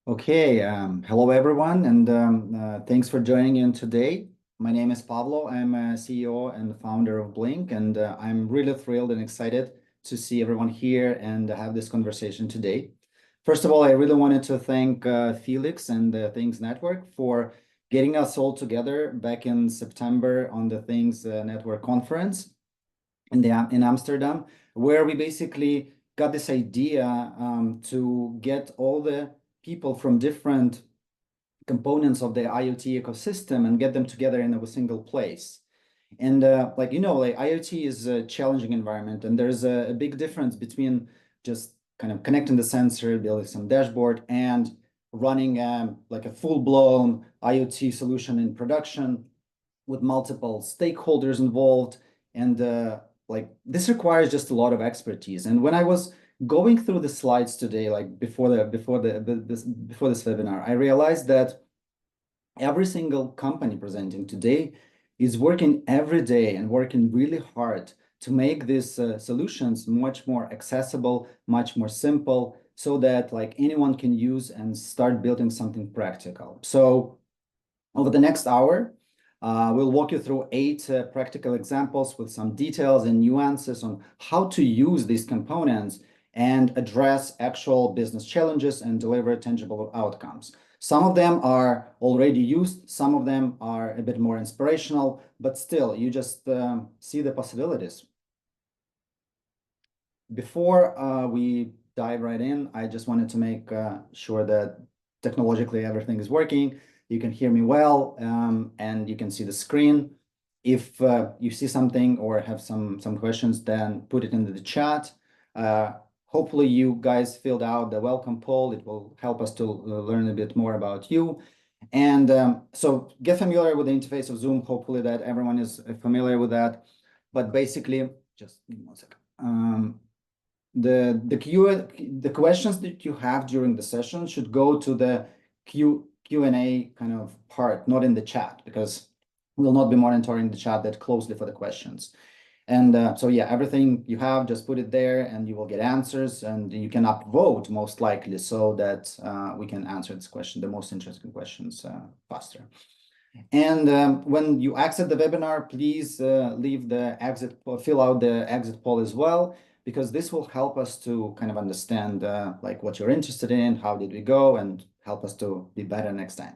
Okay, hello everyone, and thanks for joining in today. My name is Pablo. I'm a CEO and founder of Blynk, and I'm really thrilled and excited to see everyone here and have this conversation today. First of all, I really wanted to thank Felix and the Things Network for getting us all together back in September on the Things Network conference in Amsterdam, where we basically got this idea to get all the people from different components of the IoT ecosystem and get them together in a single place. And like IoT is a challenging environment, and there's a big difference between just kind of connecting the sensor, building some dashboard, and running like a full-blown IoT solution in production with multiple stakeholders involved. And like this requires just a lot of expertise. And when I was going through the slides today, like before this webinar, I realized that every single company presenting today is working every day and working really hard to make these solutions much more accessible, much more simple, so that like anyone can use and start building something practical. So over the next hour, we'll walk you through 8 practical examples with some details and nuances on how to use these components and address actual business challenges and deliver tangible outcomes. Some of them are already used, some of them are a bit more inspirational, but still, you just see the possibilities. Before we dive right in, I just wanted to make sure that technologically everything is working. You can hear me well, and you can see the screen. If you see something or have some questions, then put it into the chat. Hopefully you guys filled out the welcome poll. It will help us to learn a bit more about you. And so get familiar with the interface of Zoom. Hopefully that everyone is familiar with that. But basically, just give me 1 second. The questions that you have during the session should go to the Q&A kind of part, not in the chat, because we'll not be monitoring the chat that closely for the questions. And so yeah, everything you have, just put it there and you will get answers, and you can upvote most likely so that we can answer this question, the most interesting questions faster. And when you exit the webinar, please fill out the exit poll as well, because this will help us to kind of understand like what you're interested in, how did we go, and help us to be better next time.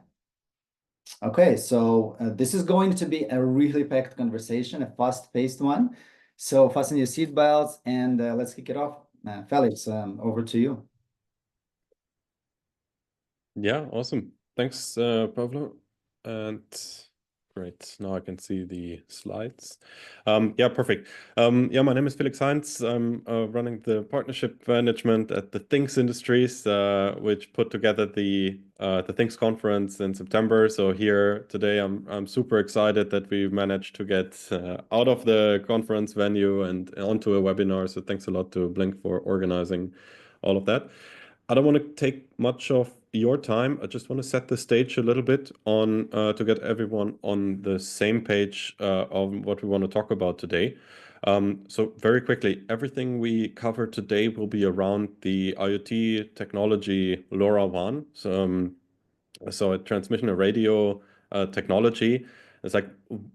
Okay, so this is going to be a really packed conversation, a fast-paced one. So fasten your seatbelts and let's kick it off. Felix, over to you. Yeah, awesome. Thanks, Pablo. And great, now I can see the slides. Yeah, perfect. Yeah, my name is Felix Heinz. I'm running the partnership management at the Things Industries, which put together the Things conference in September. So here today, I'm super excited that we managed to get out of the conference venue and onto a webinar. So thanks a lot to Blynk for organizing all of that. I don't want to take much of your time. I just want to set the stage a little bit on to get everyone on the same page of what we want to talk about today. So very quickly, everything we cover today will be around the IoT technology LoRaWAN. So a transmission and radio technology. It's like,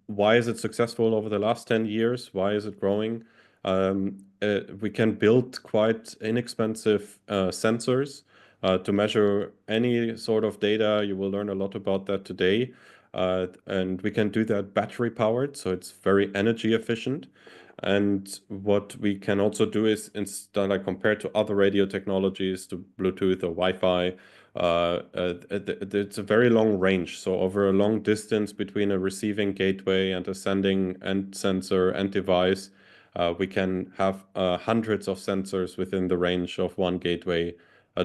why is it successful over the last 10 years? Why is it growing? We can build quite inexpensive sensors to measure any sort of data. You will learn a lot about that today. And we can do that battery powered, so it's very energy efficient. And what we can also do is, instead, like compared to other radio technologies, to Bluetooth or Wi-Fi, it's a very long range. So over a long distance between a receiving gateway and a sending end sensor and device, we can have hundreds of sensors within the range of one gateway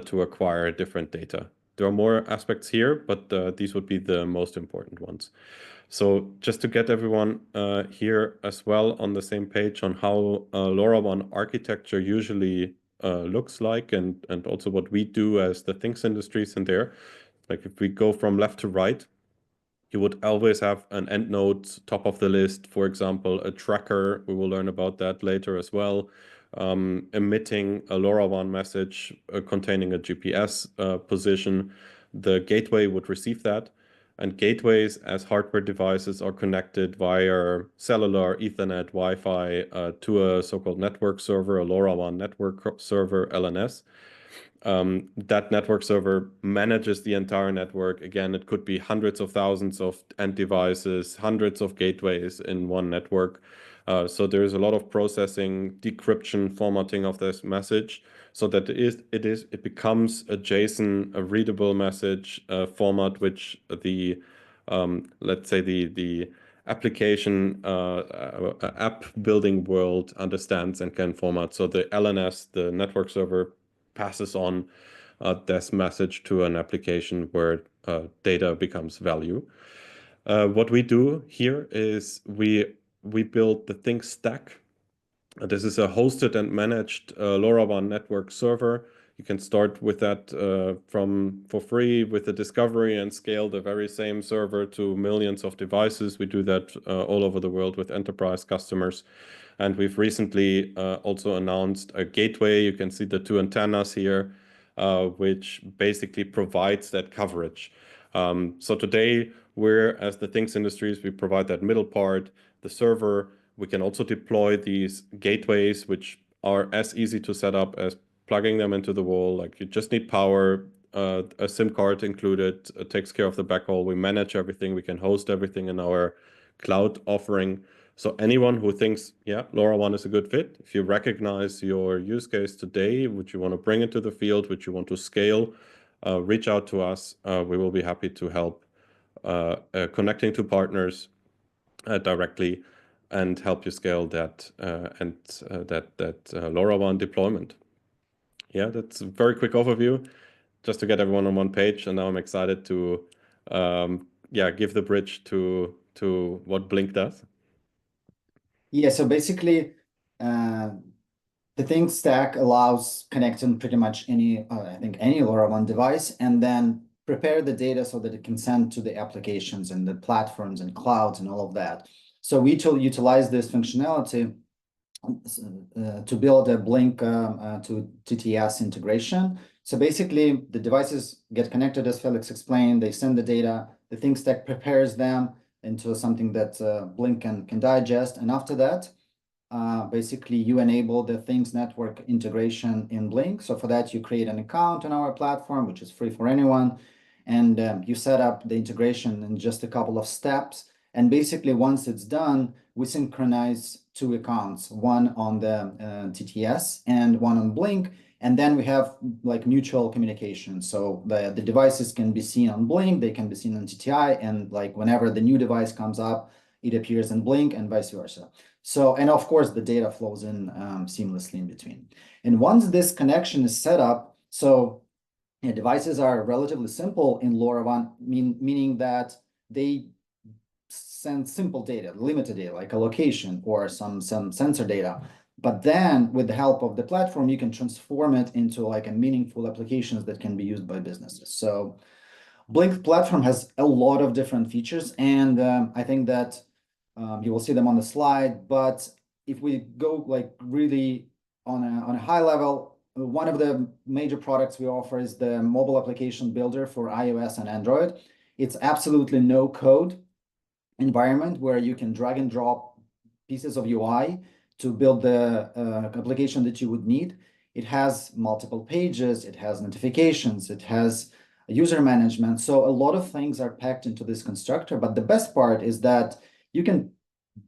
to acquire different data. There are more aspects here, but these would be the most important ones. So just to get everyone here as well on the same page on how LoRaWAN architecture usually looks like, and also what we do as the Things Industries in there. Like if we go from left to right, you would always have an end node top of the list, for example, a tracker. We will learn about that later as well. Emitting a LoRaWAN message containing a GPS position. the gateway would receive that. And gateways as hardware devices are connected via cellular, Ethernet, Wi-Fi to a so-called network server, a LoRaWAN network server, LNS. That network server manages the entire network. Again, it could be hundreds of thousands of end devices, hundreds of gateways in one network. So there's a lot of processing, decryption, formatting of this message, so that it becomes a JSON, a readable message format, which the let's say the application app building world understands and can format. So the LNS, the network server, passes on this message to an application where data becomes value. What we do here is we build the Think stack. This is a hosted and managed LoRaWAN network server. You can start with that for free with the discovery and scale the very same server to millions of devices. We do that all over the world with enterprise customers. And we've recently also announced a gateway. You can see the two antennas here, which basically provides that coverage. So today, as the Things Industries, we provide that middle part, the server. We can also deploy these gateways, which are as easy to set up as plugging them into the wall. Like you just need power, a SIM card included, takes care of the backhaul. We manage everything. We can host everything in our cloud offering. So anyone who thinks, yeah, LoRaWAN is a good fit, if you recognize your use case today, which you want to bring into the field, which you want to scale, reach out to us. We will be happy to help connecting to partners directly and help you scale that LoRaWAN deployment. Yeah, that's a very quick overview, just to get everyone on one page. And now I'm excited to give the bridge to what Blynk does. Yeah, so basically, the Think stack allows connecting pretty much any, I think, any LoRaWAN device, and then prepare the data so that it can send to the applications and the platforms and clouds and all of that. So we utilize this functionality to build a Blynk to TTS integration. So basically, the devices get connected, as Felix explained. They send the data. The Think stack prepares them into something that Blynk can digest. And after that, basically, you enable the Things network integration in Blynk. So for that, you create an account on our platform, which is free for anyone. And you set up the integration in just a couple of steps. And basically, once it's done, we synchronize two accounts, one on the TTS and one on Blynk. And then we have like mutual communication. So the devices can be seen on Blynk, they can be seen on TTI, and like whenever the new device comes up, it appears in Blynk and vice versa. So, and of course, the data flows in seamlessly in between. And once this connection is set up, so devices are relatively simple in LoRaWAN, meaning that they send simple data, limited data, like a location or some sensor data. But then with the help of the platform, you can transform it into like a meaningful applications that can be used by businesses. So Blynk platform has a lot of different features, and I think that you will see them on the slide. But if we go like really on a high level, one of the major products we offer is the mobile application builder for iOS and Android. It's absolutely no code environment where you can drag and drop pieces of UI to build the application that you would need. It has multiple pages, it has notifications, it has user management. So a lot of things are packed into this constructor. But the best part is that you can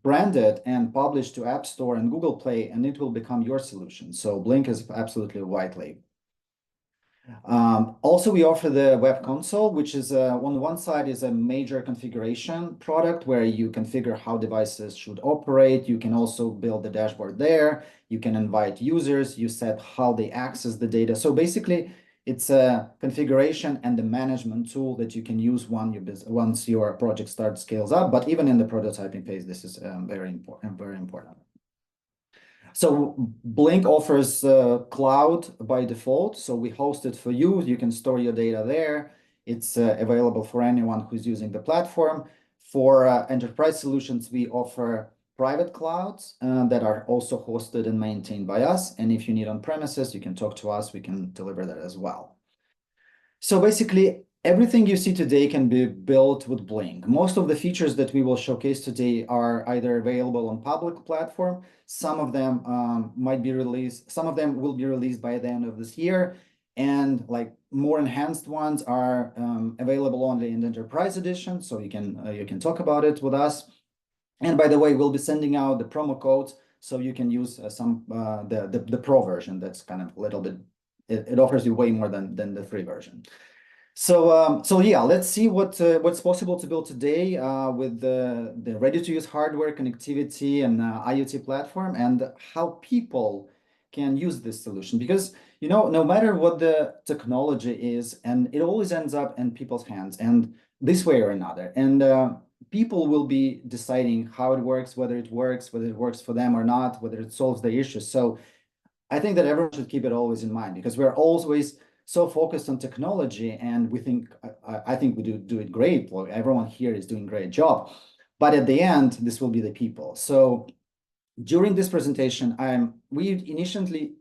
brand it and publish to App Store and Google Play, and it will become your solution. So Blynk is absolutely a white label. Also, we offer the web console, which is on one side is a major configuration product where you configure how devices should operate. You can also build the dashboard there. You can invite users. You set how they access the data. So basically, it's a configuration and the management tool that you can use once your project scales up. But even in the prototyping phase, this is very important. So Blynk offers cloud by default. So we host it for you. You can store your data there. It's available for anyone who's using the platform. For enterprise solutions, we offer private clouds that are also hosted and maintained by us. And if you need on premises, you can talk to us. We can deliver that as well. So basically, everything you see today can be built with Blynk. Most of the features that we will showcase today are either available on public platform. Some of them might be released. Some of them will be released by the end of this year. And like more enhanced ones are available only in the enterprise edition. So you can talk about it with us. And by the way, we'll be sending out the promo codes so you can use the pro version. That's kind of a little bit, it offers you way more than the free version. So yeah, let's see what's possible to build today with the ready-to-use hardware, connectivity, and IoT platform, and how people can use this solution. Because no matter what the technology is, and it always ends up in people's hands, and this way or another, and people will be deciding how it works, whether it works for them or not, whether it solves the issues. So I think that everyone should keep it always in mind, because we're always so focused on technology, and we think I think we do it great. Well, everyone here is doing a great job, but at the end, this will be the people. So during this presentation, we initially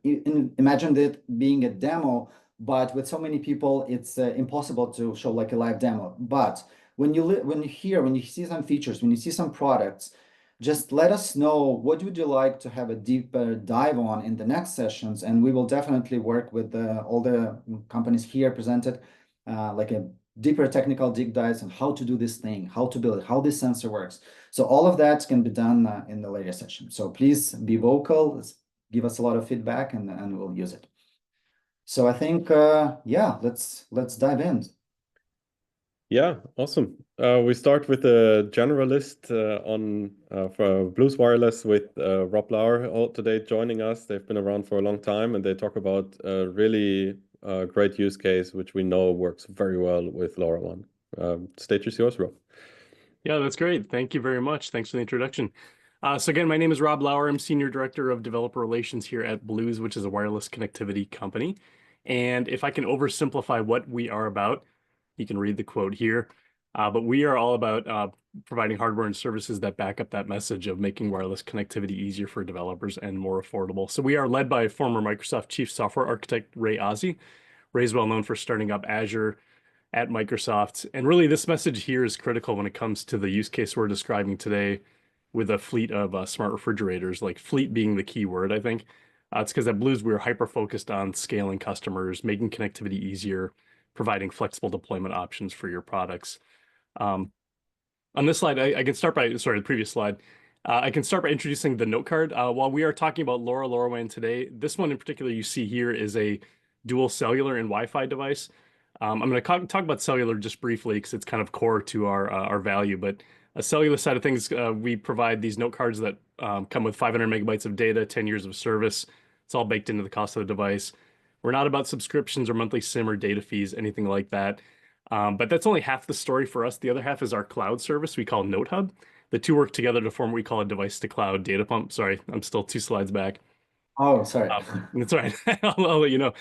imagined it being a demo, but with so many people, it's impossible to show like a live demo. But when you see some features, when you see some products, just let us know what would you like to have a deeper dive on in the next sessions, and we will definitely work with all the companies here presented, like a deeper technical deep dives on how to do this thing, how to build it, how this sensor works. So all of that can be done in the later session. So please be vocal, give us a lot of feedback, and we'll use it. So I think, yeah, let's dive in. Yeah, awesome. We start with a generalist for Blues Wireless with Rob Lauer today joining us. They've been around for a long time, and they talk about a really great use case, which we know works very well with LoRaWAN. Stage is yours, Rob. Yeah, that's great. Thank you very much. Thanks for the introduction. So again, my name is Rob Lauer. I'm Senior Director of Developer Relations here at Blues, which is a wireless connectivity company. And if I can oversimplify what we are about, you can read the quote here. But we are all about providing hardware and services that back up that message of making wireless connectivity easier for developers and more affordable. So we are led by former Microsoft Chief Software Architect Ray Ozzie. Ray is well known for starting up Azure at Microsoft. And really, this message here is critical when it comes to the use case we're describing today with a fleet of smart refrigerators, like fleet being the key word, I think. It's because at Blues, we were hyper-focused on scaling customers, making connectivity easier, providing flexible deployment options for your products. On this slide, I can start by, sorry, the previous slide. I can start by introducing the note card. While we are talking about LoRaWAN today, this one in particular you see here is a dual cellular and Wi-Fi device. I'm going to talk about cellular just briefly because it's kind of core to our value. But a cellular side of things, we provide these note cards that come with 500 megabytes of data, 10 years of service. It's all baked into the cost of the device. We're not about subscriptions or monthly SIM or data fees, anything like that. But that's only half the story for us. The other half is our cloud service we call Note Hub. The two work together to form what we call a device-to-cloud data pump. Sorry, I'm still 2 slides back. Oh, sorry. That's right. I'll let you know.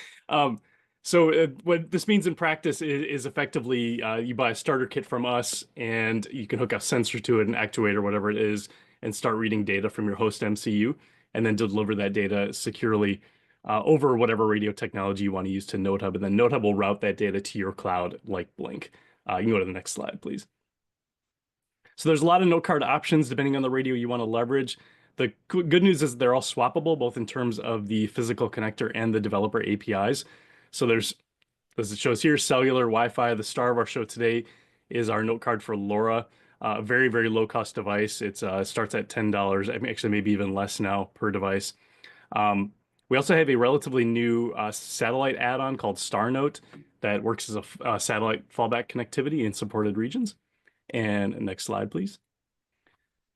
So what this means in practice is effectively you buy a starter kit from us, and you can hook a sensor to it, an actuator, whatever it is, and start reading data from your host MCU, and then deliver that data securely over whatever radio technology you want to use to Note Hub, and then Note Hub will route that data to your cloud like Blynk. You can go to the next slide, please. So there's a lot of note card options depending on the radio you want to leverage. The good news is they're all swappable, both in terms of the physical connector and the developer APIs. So there's, as it shows here, cellular, Wi-Fi. The star of our show today is our note card for LoRa. A very, very low cost device. It starts at $10. I mean, actually, maybe even less now per device. We also have a relatively new satellite add-on called StarNote that works as a satellite fallback connectivity in supported regions. And next slide, please.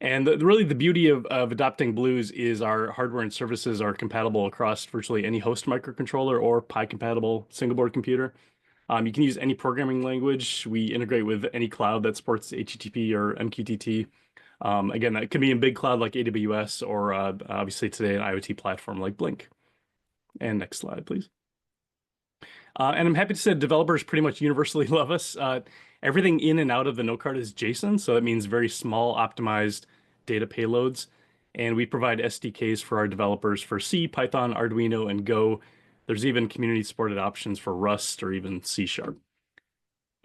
And really the beauty of adopting Blues is our hardware and services are compatible across virtually any host microcontroller or Pi-compatible single-board computer. You can use any programming language. We integrate with any cloud that supports HTTP or MQTT. Again, that can be in big cloud like AWS or obviously today an IoT platform like Blynk. And next slide, please. And I'm happy to say developers pretty much universally love us. Everything in and out of the note card is JSON, so that means very small optimized data payloads. And we provide SDKs for our developers for C, Python, Arduino, and Go. There's even community supported options for Rust or even C#.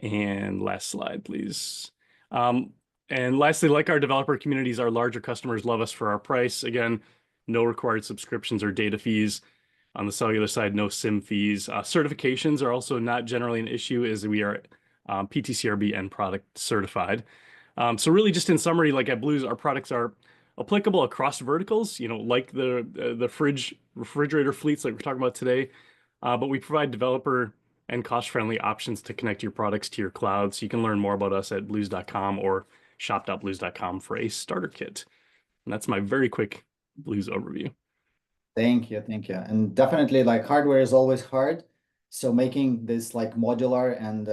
And last slide, please. And lastly, like our developer communities, our larger customers love us for our price. Again, no required subscriptions or data fees. On the cellular side, no SIM fees. Certifications are also not generally an issue, as we are PTCRB and product certified. So really, just in summary, like at Blues, our products are applicable across verticals, like the refrigerator fleets like we're talking about today. But we provide developer and cost-friendly options to connect your products to your cloud. So you can learn more about us at blues.com or shop.blues.com for a starter kit. And that's my very quick Blues overview. Thank you. And definitely, like, hardware is always hard. So making this like modular and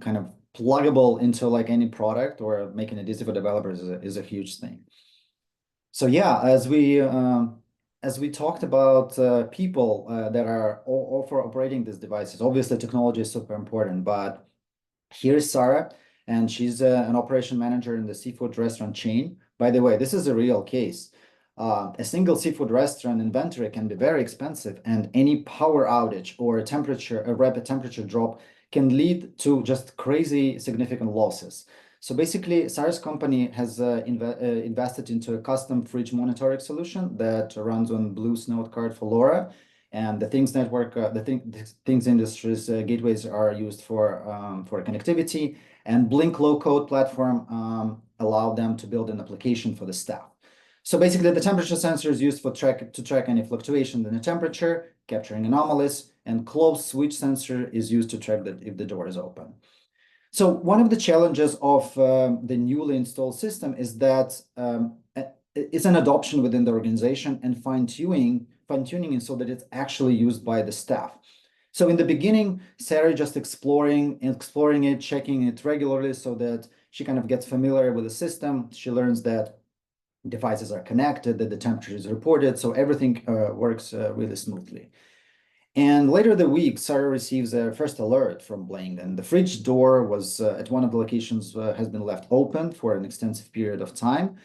kind of pluggable into like any product, or making it easy for developers is a huge thing. So yeah, as we talked about people that are all for operating these devices, obviously technology is super important. But here's Sarah, and she's an operation manager in the seafood restaurant chain. By the way, this is a real case. A single seafood restaurant inventory can be very expensive, and any power outage or a rapid temperature drop can lead to just crazy significant losses. So basically, Sarah's company has invested into a custom fridge monitoring solution that runs on Blues Node card for LoRa. And the Things network, the Things Industries gateways are used for connectivity, and Blynk low-code platform allow them to build an application for the staff. So basically, the temperature sensor is used to track any fluctuation in the temperature, capturing anomalies, and closed switch sensor is used to track if the door is open. So one of the challenges of the newly installed system is that it's an adoption within the organization and fine-tuning so that it's actually used by the staff. So in the beginning, Sarah just exploring it, checking it regularly so that she kind of gets familiar with the system. She learns that devices are connected, that the temperature is reported, so everything works really smoothly. And later the week, Sarah receives a first alert from Blynk, and the fridge door was at one of the locations has been left open for an extensive period of time.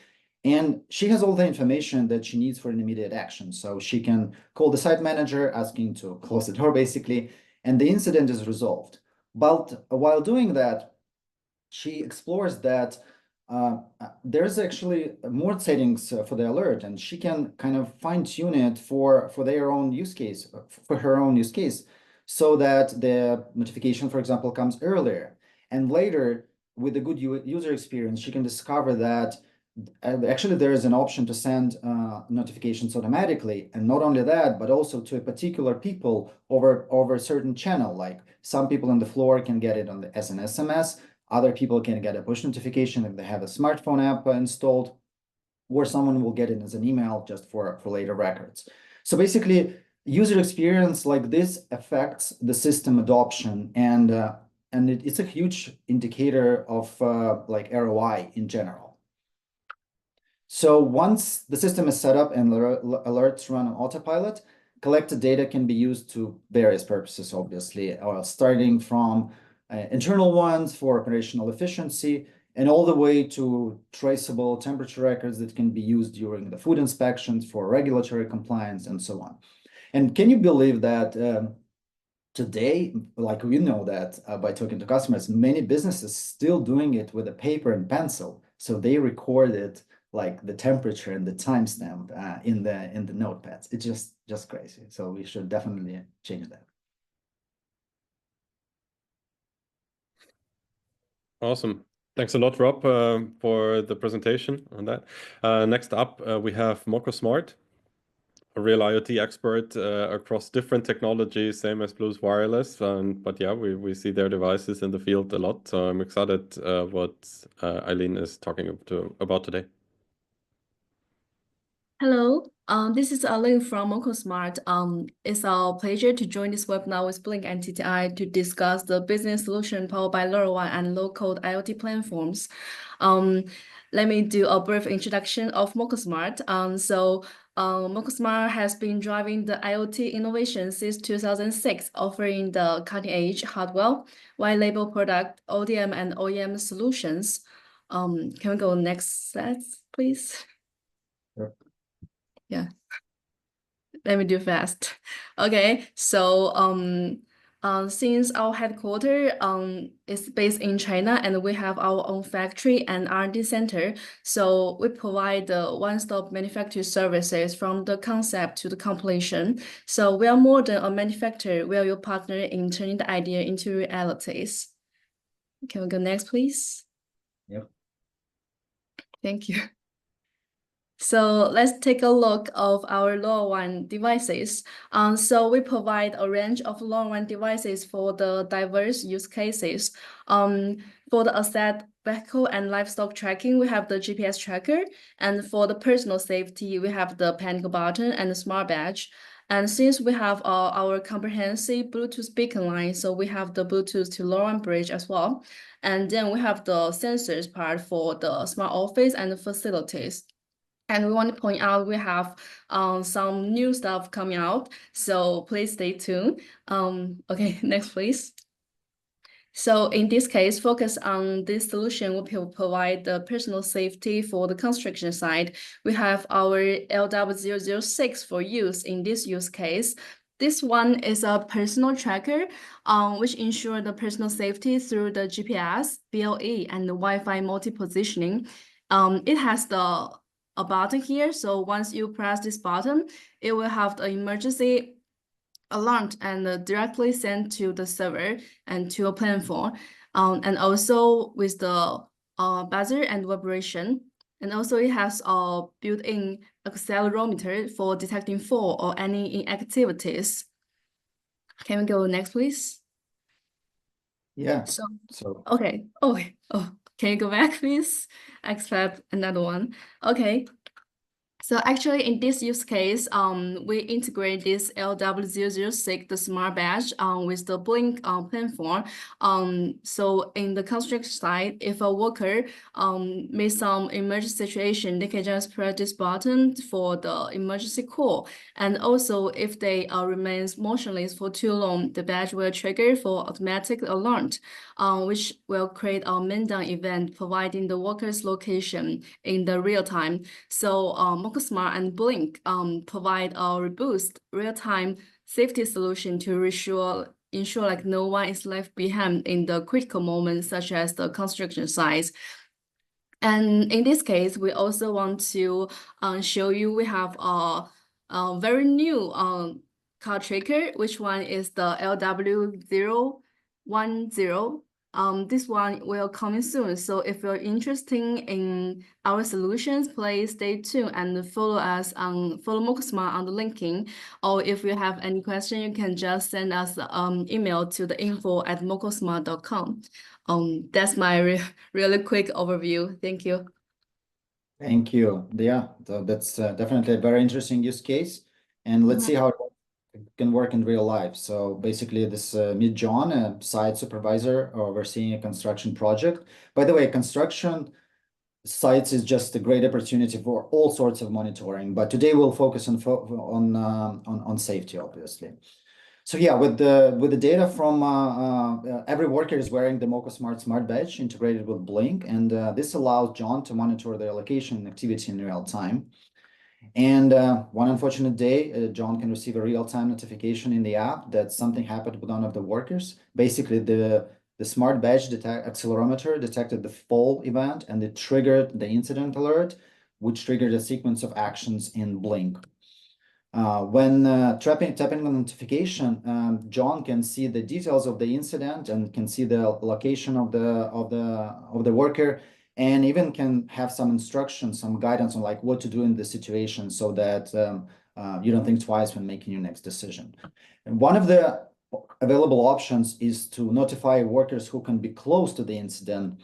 And she has all the information that she needs for an immediate action. So she can call the site manager asking to close the door, basically, and the incident is resolved. But while doing that, she explores that there's actually more settings for the alert, and she can kind of fine-tune it for their own use case, for her own use case, so that the notification, for example, comes earlier. And later, with a good user experience, she can discover that actually there is an option to send notifications automatically, and not only that, but also to a particular people over a certain channel. Like some people on the floor can get it as an SMS. Other people can get a push notification if they have a smartphone app installed, or someone will get it as an email just for later records. So basically, user experience like this affects the system adoption, and it's a huge indicator of like ROI in general. So once the system is set up and alerts run on autopilot, collected data can be used to various purposes, obviously, starting from internal ones for operational efficiency, and all the way to traceable temperature records that can be used during the food inspections for regulatory compliance and so on. And can you believe that today, like we know that by talking to customers, many businesses still doing it with a paper and pencil. So they recorded like the temperature and the timestamp in the notepads. It's just crazy. So we should definitely change that. Awesome. Thanks a lot, Rob, for the presentation on that. Next up, we have Moko Smart, a real IoT expert across different technologies, same as Blues Wireless. But yeah, we see their devices in the field a lot. So I'm excited what Eileen is talking about today. Hello, this is Alim from Moko Smart. It's our pleasure to join this webinar with Blynk and TTI to discuss the business solution powered by LoRaWAN and low-code IoT platforms. Let me do a brief introduction of Moko Smart. Moko Smart has been driving the IoT innovation since 2006, offering the cutting-edge hardware, white label product, ODM and OEM solutions. Can we go next slide, please? Sure. Yeah, let me do fast. Okay, so Since our headquarters is based in China and we have our own factory and R&D center, so we provide the one-stop manufacturing services from the concept to the completion. So we are more than a manufacturer, we are your partner in turning the idea into realities. Can we go next, please? Yep. Thank you. So let's take a look of our LoRaWAN devices. So we provide a range of LoRaWAN devices for the diverse use cases. For the asset, vehicle, and livestock tracking, we have the GPS tracker. And for the personal safety, we have the panic button and the smart badge. And since we have our comprehensive Bluetooth beacon line, so we have the Bluetooth to LoRaWAN bridge as well. And then we have the sensors part for the smart office and the facilities. And we want to point out we have some new stuff coming out, so please stay tuned. Okay, next please. So in this case, focus on this solution will provide the personal safety for the construction site. We have our LW006 for use in this use case. This one is a personal tracker, which ensures the personal safety through the GPS, BLE, and the Wi-Fi multi-positioning. It has a button here, so once you press this button, it will have the emergency alert and directly sent to the server and to a platform, and also with the buzzer and vibration. And also it has a built-in accelerometer for detecting fall or any inactivities. Can we go next, please? Yeah. So okay. Oh, can you go back, please? Expect another one. Okay. So actually, in this use case, we integrate this LW006, the smart badge, with the Blynk platform. So in the construction site, if a worker made some emergency situation, they can just press this button for the emergency call. And also, if they remains motionless for too long, the badge will trigger for automatic alert, which will create a man-down event, providing the worker's location in the real time. So Smart and Blynk provide a robust real-time safety solution to ensure like no one is left behind in the critical moments, such as the construction sites. And in this case, we also want to show you we have a very new car tracker, which one is the LW010. This one will come soon. So if you're interested in our solutions, please stay tuned and follow us on Milesmart on the linking. Or if you have any question, you can just send us email to the info@milesmart.com. That's my really quick overview. Thank you. Thank you. Yeah, that's definitely a very interesting use case. And let's see how it can work in real life. So basically this meet John, a site supervisor overseeing a construction project. By the way, construction sites is just a great opportunity for all sorts of monitoring, but today we'll focus on safety, obviously. So yeah, with the data from every worker is wearing the Milesmart smart badge integrated with Blynk, and this allows John to monitor their location and activity in real time. And one unfortunate day, John can receive a real-time notification in the app that something happened with one of the workers. Basically, the smart badge accelerometer detected the fall event, and it triggered the incident alert, which triggered a sequence of actions in Blynk. When tapping on the notification, John can see the details of the incident and can see the location of the worker, and even can have some instructions, some guidance on like what to do in this situation, so that you don't think twice when making your next decision. And one of the available options is to notify workers who can be close to the incident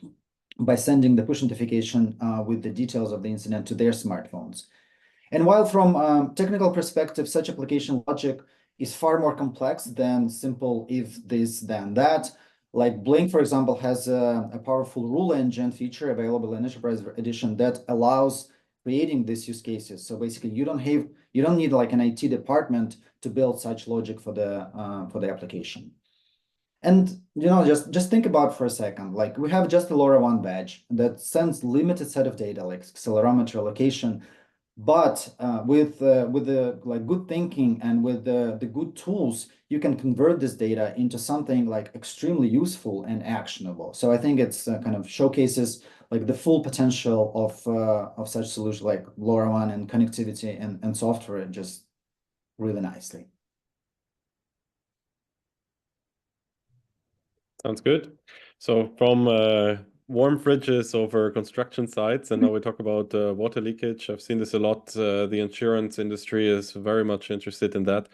by sending the push notification with the details of the incident to their smartphones. And while from technical perspective, such application logic is far more complex than simple if this, then that. Like Blynk, for example, has a powerful rule engine feature available in Enterprise Edition that allows creating these use cases. So basically, you don't need like an IT department to build such logic for the application. And just think about for a second. Like we have just a LoRaWAN badge that sends limited set of data, like accelerometer, location. But with the like good thinking and with the good tools, you can convert this data into something like extremely useful and actionable. So I think it's kind of showcases like the full potential of such solutions like LoRaWAN and connectivity and software just really nicely. Sounds good. So from warm fridges over construction sites, and now we talk about water leakage. I've seen this a lot. The insurance industry is very much interested in that.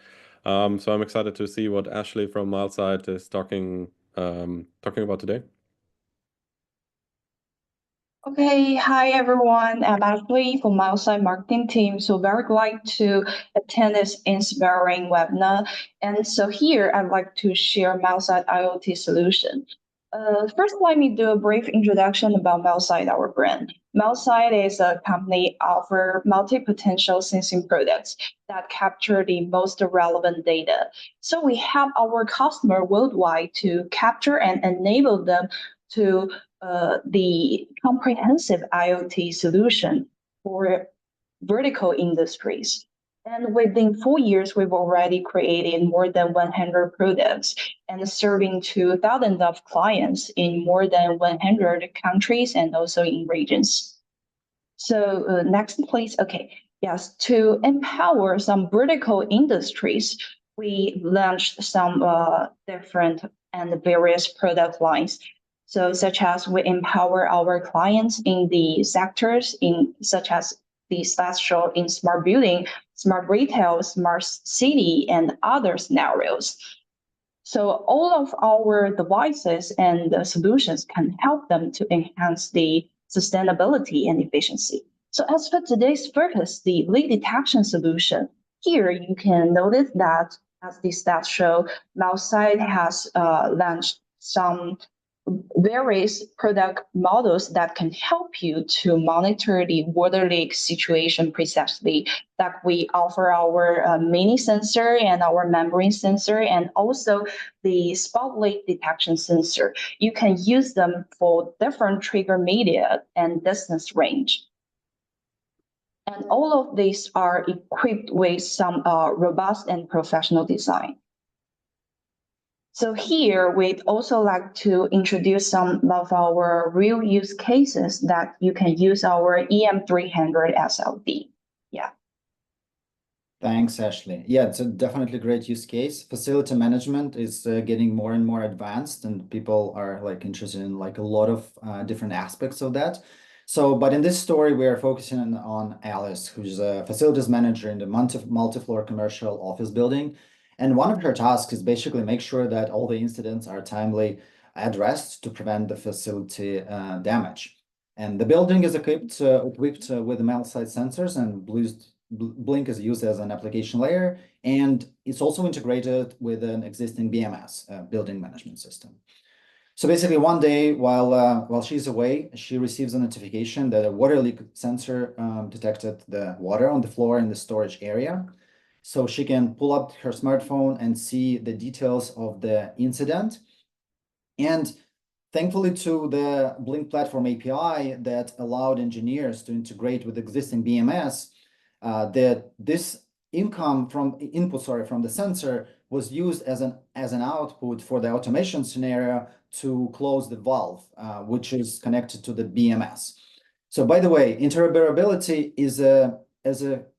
So I'm excited to see what Ashley from Milesight is talking about today. Okay, hi everyone. I'm Ashley from Milesight marketing team. So very glad to attend this inspiring webinar. And so here I'd like to share Milesight IoT solution. First, let me do a brief introduction about Milesight, our brand. Milesight is a company offer multi-potential sensing products that capture the most relevant data. So we help our customer worldwide to capture and enable them to the comprehensive IoT solution for vertical industries. And within 4 years, we've already created more than 100 products and serving to thousands of clients in more than 100 countries and also in regions. So next, please. Okay. Yes, to empower some vertical industries, we launched some different and various product lines. So such as we empower our clients in the sectors in such as the special in smart building, smart retail, smart city, and other scenarios. So all of our devices and the solutions can help them to enhance the sustainability and efficiency. So as for today's focus, the leak detection solution, here you can notice that as the stats show, Milesight has launched some various product models that can help you to monitor the water leak situation precisely. Like we offer our mini sensor and our membrane sensor and also the spot leak detection sensor. You can use them for different trigger media and distance range. And all of these are equipped with some robust and professional design. So here, we'd also like to introduce some of our real use cases that you can use our EM300 SLD. Yeah. Thanks, Ashley. Yeah, it's a definitely great use case. Facility management is getting more and more advanced, and people are like interested in like a lot of different aspects of that. So, but in this story, we are focusing on Alice, who's a facilities manager in the multi-floor commercial office building. And one of her tasks is basically make sure that all the incidents are timely addressed to prevent the facility damage. And the building is equipped with Milesight sensors, and Blynk is used as an application layer, and it's also integrated with an existing BMS, building management system. So basically, one day while she's away, she receives a notification that a water leak sensor detected the water on the floor in the storage area. So she can pull up her smartphone and see the details of the incident. And thankfully to the Blynk platform API that allowed engineers to integrate with existing BMS, that this input from the sensor was used as an output for the automation scenario to close the valve, which is connected to the BMS. So by the way, interoperability is a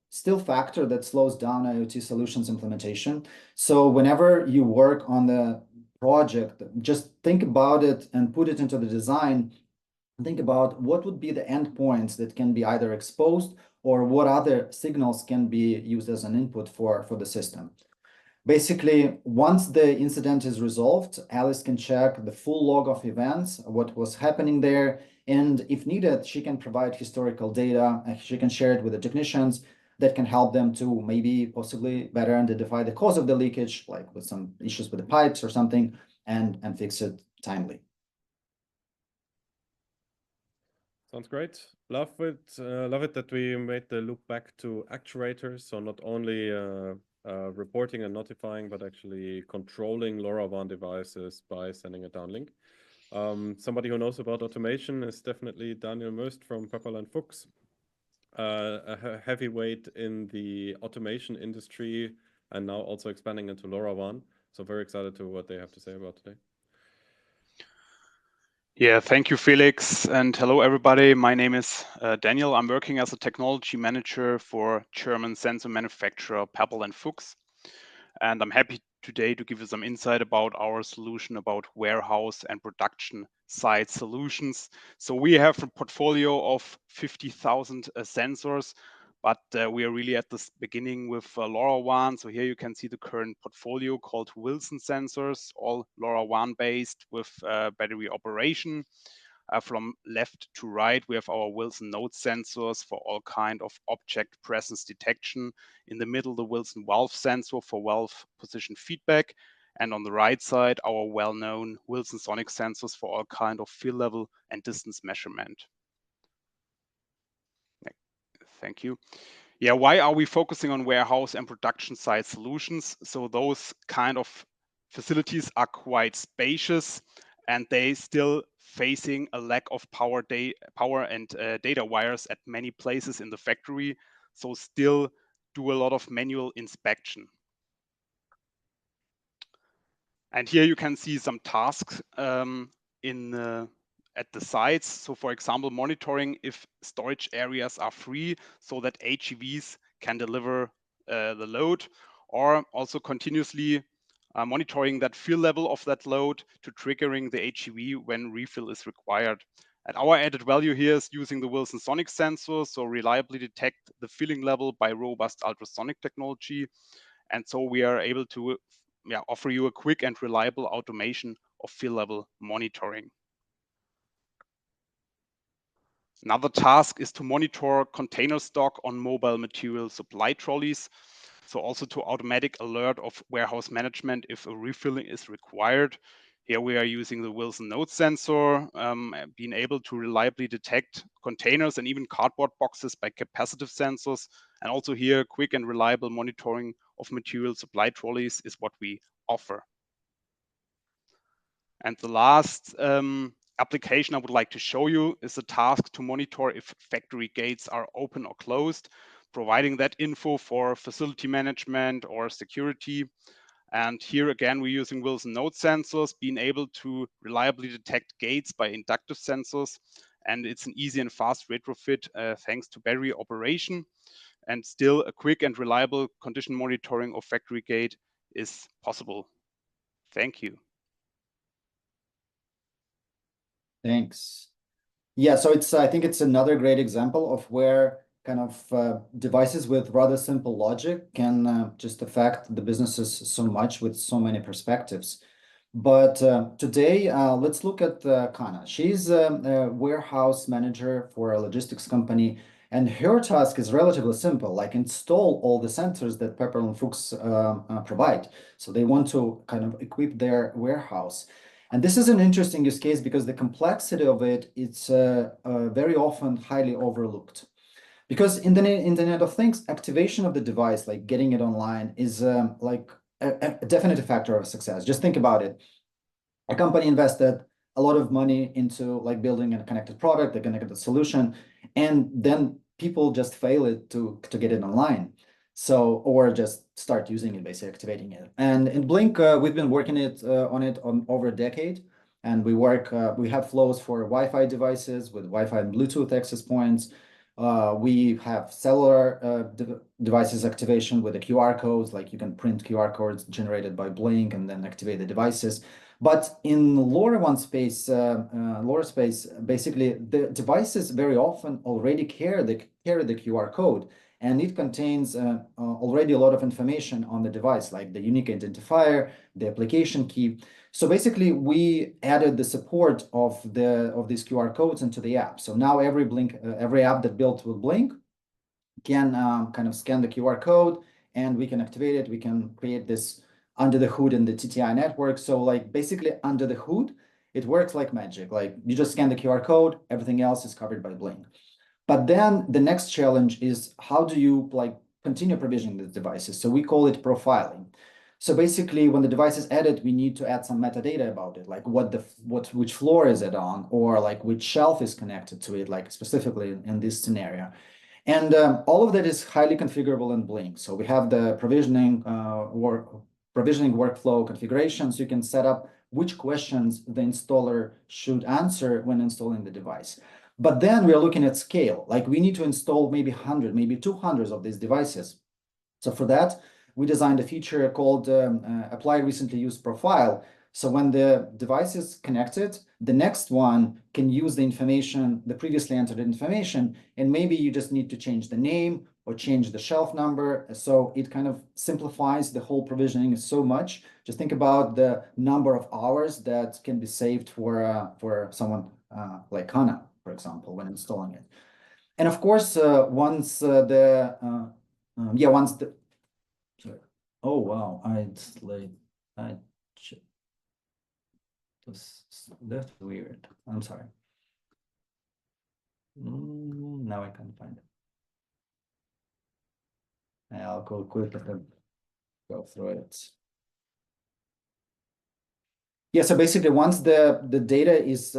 still factor that slows down IoT solutions implementation. So whenever you work on the project, just think about it and put it into the design. Think about what would be the endpoints that can be either exposed or what other signals can be used as an input for the system. Basically, once the incident is resolved, Alice can check the full log of events, what was happening there, and if needed, she can provide historical data, and she can share it with the technicians that can help them to maybe possibly better identify the cause of the leakage, like with some issues with the pipes or something, and fix it timely. Sounds great. Love it that we made the loop back to actuators. So not only reporting and notifying, but actually controlling LoRaWAN devices by sending a downlink. Somebody who knows about automation is definitely Daniel Möst from Pepperline Fuchs. a heavyweight in the automation industry and now also expanding into LoRaWAN. So very excited to what they have to say about today. Yeah, thank you, Felix. And hello, everybody. My name is Daniel. I'm working as a technology manager for German sensor manufacturer Pebble and Fuchs. And I'm happy today to give you some insight about our solution about warehouse and production site solutions. So we have a portfolio of 50,000 sensors, but we are really at the beginning with LoRaWAN. So here you can see the current portfolio called Wilson sensors, all LoRaWAN-based with battery operation. From left to right, we have our Wilson node sensors for all kind of object presence detection. In the middle, the Wilson valve sensor for valve position feedback. And on the right side, our well-known Wilson sonic sensors for all kind of field level and distance measurement. Thank you. Yeah, why are we focusing on warehouse and production site solutions? So those kind of facilities are quite spacious and they still facing a lack of power and data wires at many places in the factory. So still do a lot of manual inspection. And here you can see some tasks at the sites. So for example, monitoring if storage areas are free so that HEVs can deliver the load, or also continuously monitoring that fill level of that load to triggering the HEV when refill is required. And our added value here is using the Wilson sonic sensor, so reliably detect the filling level by robust ultrasonic technology. And so we are able to offer you a quick and reliable automation of fill level monitoring. Another task is to monitor container stock on mobile material supply trolleys. So also to automatic alert of warehouse management if a refilling is required. Here we are using the Wilson node sensor, being able to reliably detect containers and even cardboard boxes by capacitive sensors. And also here, quick and reliable monitoring of material supply trolleys is what we offer. And the last application I would like to show you is a task to monitor if factory gates are open or closed, providing that info for facility management or security. And here again, we're using Wilson node sensors, being able to reliably detect gates by inductive sensors. And it's an easy and fast retrofit thanks to battery operation. And still a quick and reliable condition monitoring of factory gate is possible. Thank you. Thanks. Yeah, so I think it's another great example of where kind of devices with rather simple logic can just affect the businesses so much with so many perspectives. But today, let's look at Kana. She's a warehouse manager for a logistics company, and her task is relatively simple, like install all the sensors that Pepper and Fuchs provide. So they want to kind of equip their warehouse. And this is an interesting use case because the complexity of it, it's very often highly overlooked. Because in the Internet of Things, activation of the device, like getting it online, is like a definite factor of success. Just think about it. A company invested a lot of money into like building a connected product, a connected solution, and then people just fail it to get it online. So, or just start using it, basically activating it. And in Blynk, we've been working on it over a decade. And we have flows for Wi-Fi devices with Wi-Fi and Bluetooth access points. We have cellular devices activation with the QR codes, like you can print QR codes generated by Blynk and then activate the devices. But in LoRaWAN space, LoRa space, basically the devices very often already carry the QR code, and it contains already a lot of information on the device, like the unique identifier, the application key. So basically, we added the support of these QR codes into the app. So now every app that built with Blynk can kind of scan the QR code, and we can activate it. We can create this under the hood in the TTI network. So like basically under the hood, it works like magic. Like you just scan the QR code, everything else is covered by Blynk. But then the next challenge is how do you like continue provisioning the devices? So we call it profiling. So basically, when the device is added, we need to add some metadata about it, like which floor is it on, or like which shelf is connected to it, like specifically in this scenario. And all of that is highly configurable in Blynk. So we have the provisioning workflow configurations. You can set up which questions the installer should answer when installing the device. But then we are looking at scale. Like we need to install maybe 100, maybe 200 of these devices. So for that, we designed a feature called Apply Recently Used Profile. So when the device is connected, the next one can use the information, the previously entered information, and maybe you just need to change the name or change the shelf number. So it kind of simplifies the whole provisioning so much. Just think about the number of hours that can be saved for someone like Hannah, for example, when installing it. And of course, once the sorry. Oh wow, that's weird. I'm sorry. Now I can't find it. I'll go quickly go through it. Yeah, so basically once the data is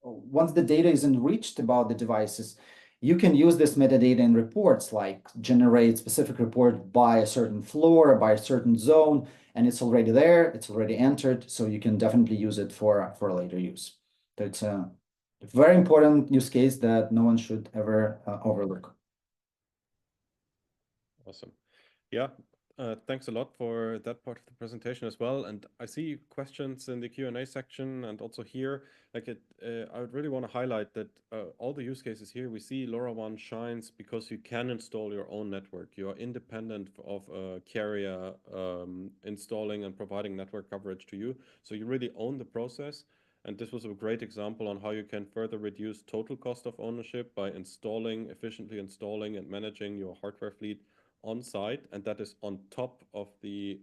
once the data is enriched about the devices, you can use this metadata in reports, like generate specific report by a certain floor, by a certain zone, and it's already there, it's already entered, so you can definitely use it for later use. So it's a very important use case that no one should ever overlook. Awesome. Yeah, thanks a lot for that part of the presentation as well. And I see questions in the Q&A section and also here. Like I would really want to highlight that all the use cases here, we see LoRaWAN shines because you can install your own network. You are independent of a carrier installing and providing network coverage to you. So you really own the process. And this was a great example on how you can further reduce total cost of ownership by efficiently installing and managing your hardware fleet on site, and that is on top of the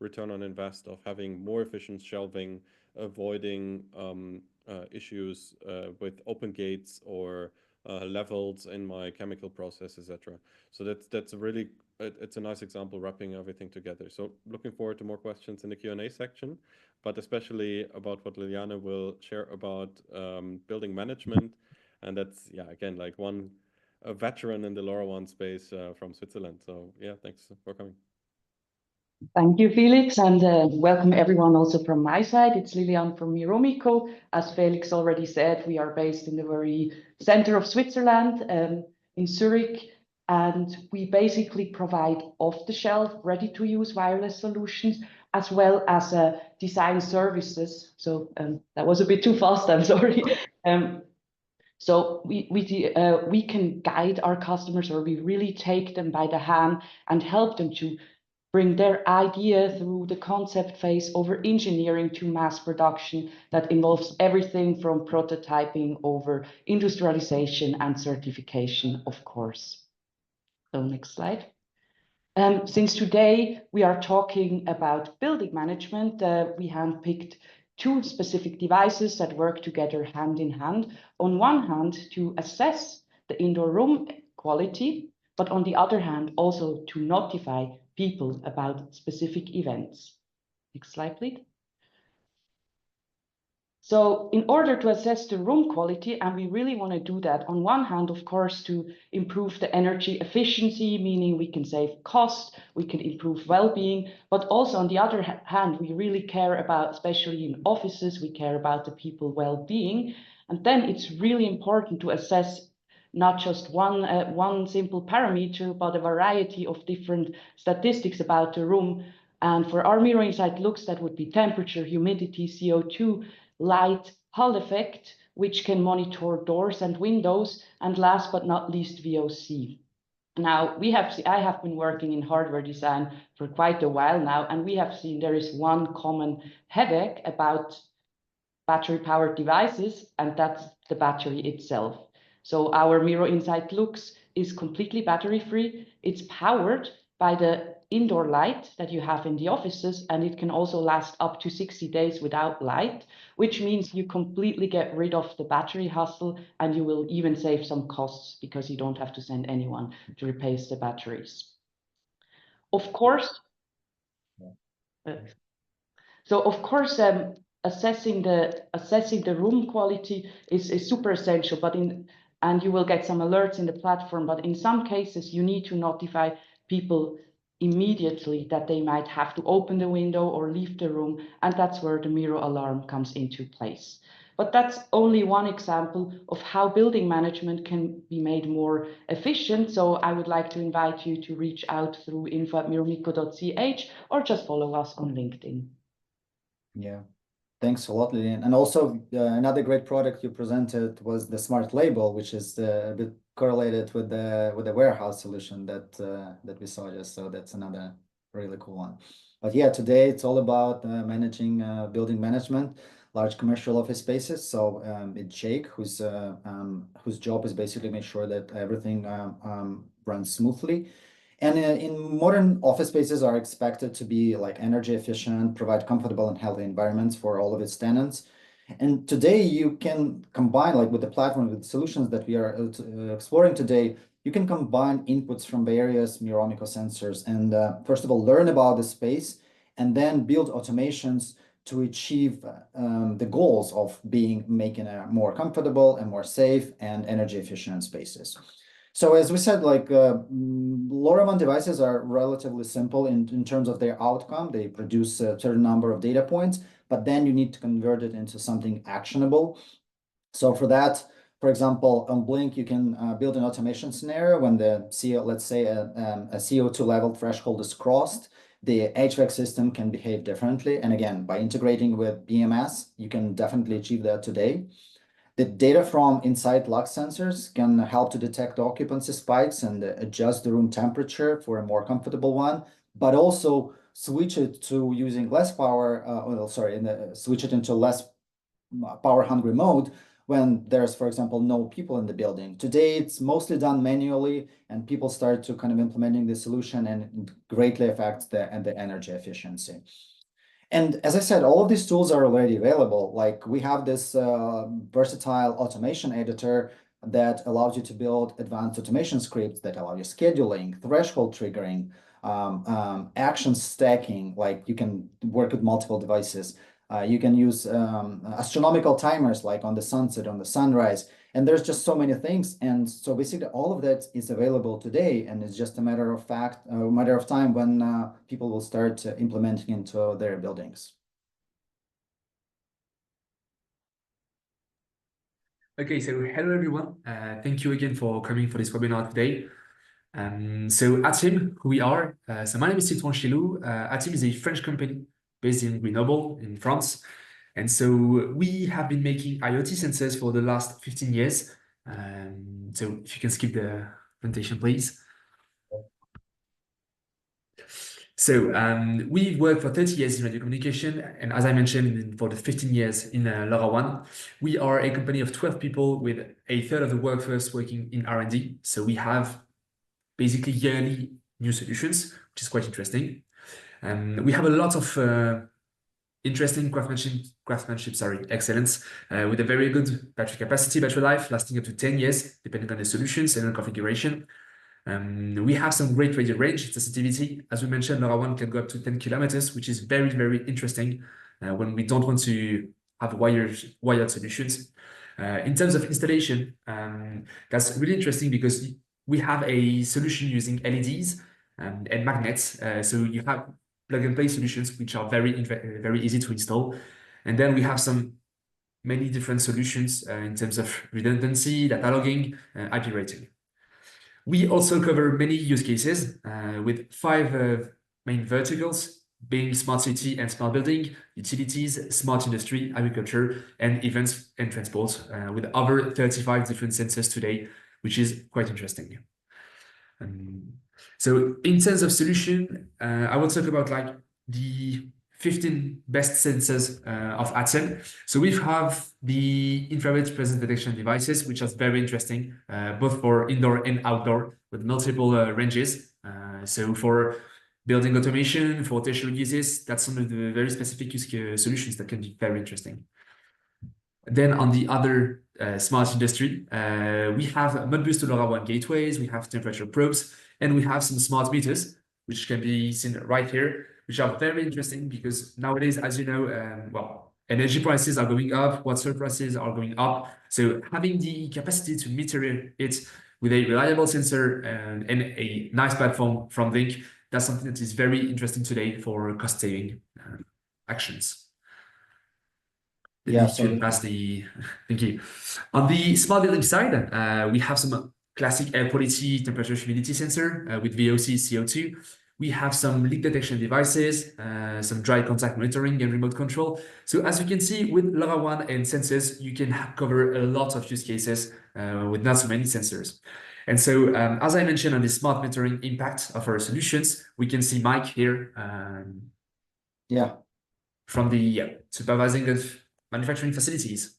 return on invest of having more efficient shelving, avoiding issues with open gates or levels in my chemical process, etc. So that's a really it's a nice example wrapping everything together. So looking forward to more questions in the Q&A section, but especially about what Liliana will share about building management, and that's again like a veteran in the LoRaWAN space from Switzerland. So yeah, thanks for coming. Thank you, Felix, and welcome everyone also from my side. It's Lilian from Miromico. As Felix already said, we are based in the very center of Switzerland, in Zurich, and we basically provide off-the-shelf, ready-to-use wireless solutions, as well as design services. So that was a bit too fast, I'm sorry. So we can guide our customers, or we really take them by the hand and help them to bring their idea through the concept phase over engineering to mass production that involves everything from prototyping over industrialization and certification, of course. So next slide. Since today we are talking about building management, we handpicked two specific devices that work together hand in hand. On one hand, to assess the indoor room quality, but on the other hand, also to notify people about specific events. Next slide, please. So in order to assess the room quality, and we really want to do that on one hand, of course, to improve the energy efficiency, meaning we can save cost, we can improve well-being, but also on the other hand, we really care about, especially in offices, we care about the people well-being. And then it's really important to assess not just one simple parameter, but a variety of different statistics about the room. And for our Miromico looks, that would be temperature, humidity, CO2, light, Hall effect, which can monitor doors and windows, and last but not least, VOC. Now, I have been working in hardware design for quite a while now, and we have seen there is one common headache about battery-powered devices, and that's the battery itself. So our Miromico Lux is completely battery-free. It's powered by the indoor light that you have in the offices, and it can also last up to 60 days without light, which means you completely get rid of the battery hustle, and you will even save some costs because you don't have to send anyone to replace the batteries. Of course, assessing the room quality is super essential, but and you will get some alerts in the platform. But in some cases, you need to notify people immediately that they might have to open the window or leave the room, and that's where the Miro alarm comes into place. But that's only one example of how building management can be made more efficient. So I would like to invite you to reach out through info@miromico.ch or just follow us on LinkedIn. Yeah, thanks a lot, Lillian. And also another great product you presented was the Smart Label, which is a bit correlated with the warehouse solution that we saw just. So that's another really cool one. But yeah, today it's all about managing building management, large commercial office spaces. So it's Jake, whose job is basically make sure that everything runs smoothly. And in modern office spaces are expected to be like energy efficient, provide comfortable and healthy environments for all of its tenants. And today you can combine, like with the platform, with the solutions that we are exploring today, you can combine inputs from various Miromico sensors and first of all, learn about the space and then build automations to achieve the goals of making a more comfortable and more safe and energy efficient spaces. So as we said, like LoRaWAN devices are relatively simple in terms of their outcome. They produce a certain number of data points, but then you need to convert it into something actionable. So for that, for example, on Blynk, you can build an automation scenario when the CO, let's say a CO2 level threshold is crossed, the HVAC system can behave differently. And again, by integrating with BMS, you can definitely achieve that today. The data from inside lux sensors can help to detect occupancy spikes and adjust the room temperature for a more comfortable one, but also switch it to using less power, switch it into less power hungry mode when there's, for example, no people in the building. Today, it's mostly done manually and people start to kind of implementing the solution and it greatly affects the energy efficiency. And as I said, all of these tools are already available. Like we have this versatile automation editor that allows you to build advanced automation scripts that allow you scheduling, threshold triggering, action stacking, like you can work with multiple devices. You can use astronomical timers like on the sunset, on the sunrise, and there's just so many things. And so basically all of that is available today, and it's just a matter of time when people will start implementing into their buildings. Okay, so hello everyone. Thank you again for coming for this webinar today. So Atim, who we are. So my name is Citron Chilou. Atim is a French company based in Grenoble in France. And so we have been making IoT sensors for the last 15 years. So if you can skip the presentation, please. So we've worked for 30 years in radio communication. And as I mentioned, for the 15 years in LoRaWAN, we are a company of 12 people with a third of the workforce working in R&D. So we have basically yearly new solutions, which is quite interesting. We have a lot of interesting craftsmanship, excellence, with a very good battery capacity, battery life, lasting up to 10 years, depending on the solutions and the configuration. We have some great radio range sensitivity. As we mentioned, LoRaWAN can go up to 10 kilometers, which is very, very interesting when we don't want to have wired solutions. In terms of installation, that's really interesting because we have a solution using LEDs and magnets. So you have plug-and-play solutions, which are very easy to install. And then we have many different solutions in terms of redundancy, data logging, IP rating. We also cover many use cases with 5 main verticals, being smart city and smart building, utilities, smart industry, agriculture, and events and transport, with over 35 different sensors today, which is quite interesting. So in terms of solution, I will talk about like the 15 best sensors of Atim. So we have the infrared presence detection devices, which are very interesting, both for indoor and outdoor with multiple ranges. So for building automation, for tertiary uses, that's some of the very specific solutions that can be very interesting. Then on the other smart industry, we have Modbus to LoRaWAN gateways, we have temperature probes, and we have some smart meters, which can be seen right here, which are very interesting because nowadays, as you know, well, energy prices are going up, water prices are going up. So having the capacity to meter it with a reliable sensor and a nice platform from Blynk, that's something that is very interesting today for cost saving actions. Yeah, You can pass the thank you. On the smart building side, we have some classic air quality, temperature, humidity sensor with VOC, CO2. We have some leak detection devices, some dry contact monitoring and remote control. So as you can see, with LoRaWAN and sensors, you can cover a lot of use cases with not so many sensors. And so, as I mentioned on the smart metering impact of our solutions, we can see Mike here. From the supervising of manufacturing facilities.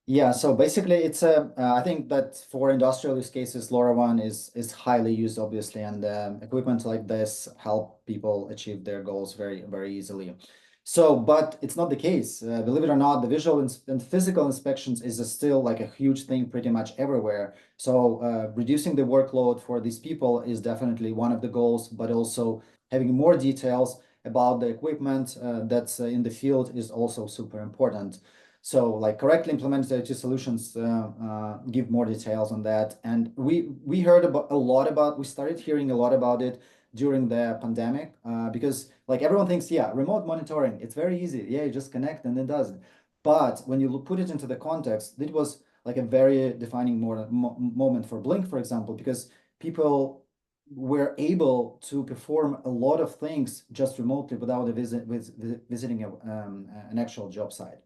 Yeah, so basically it's I think that for industrial use cases, LoRaWAN is highly used, obviously, and equipment like this help people achieve their goals very, very easily. So, but it's not the case. Believe it or not, the visual and physical inspections is still like a huge thing pretty much everywhere. So reducing the workload for these people is definitely one of the goals, but also having more details about the equipment that's in the field is also super important. So like correctly implemented IoT solutions give more details on that. And we heard we started hearing a lot about it during the pandemic because like everyone thinks, yeah, remote monitoring, it's very easy. Yeah, you just connect and it does it. But when you put it into the context, it was like a very defining moment for Blynk, for example, because people were able to perform a lot of things just remotely without visiting an actual job site.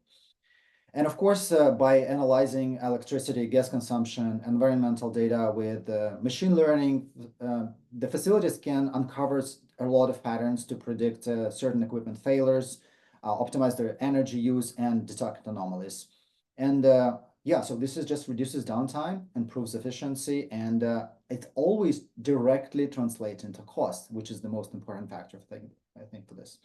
And of course, by analyzing electricity, gas consumption, environmental data with machine learning, the facilities can uncover a lot of patterns to predict certain equipment failures, optimize their energy use, and detect anomalies. And yeah, so this just reduces downtime, improves efficiency, and it always directly translates into cost, which is the most important factor, I think, for this.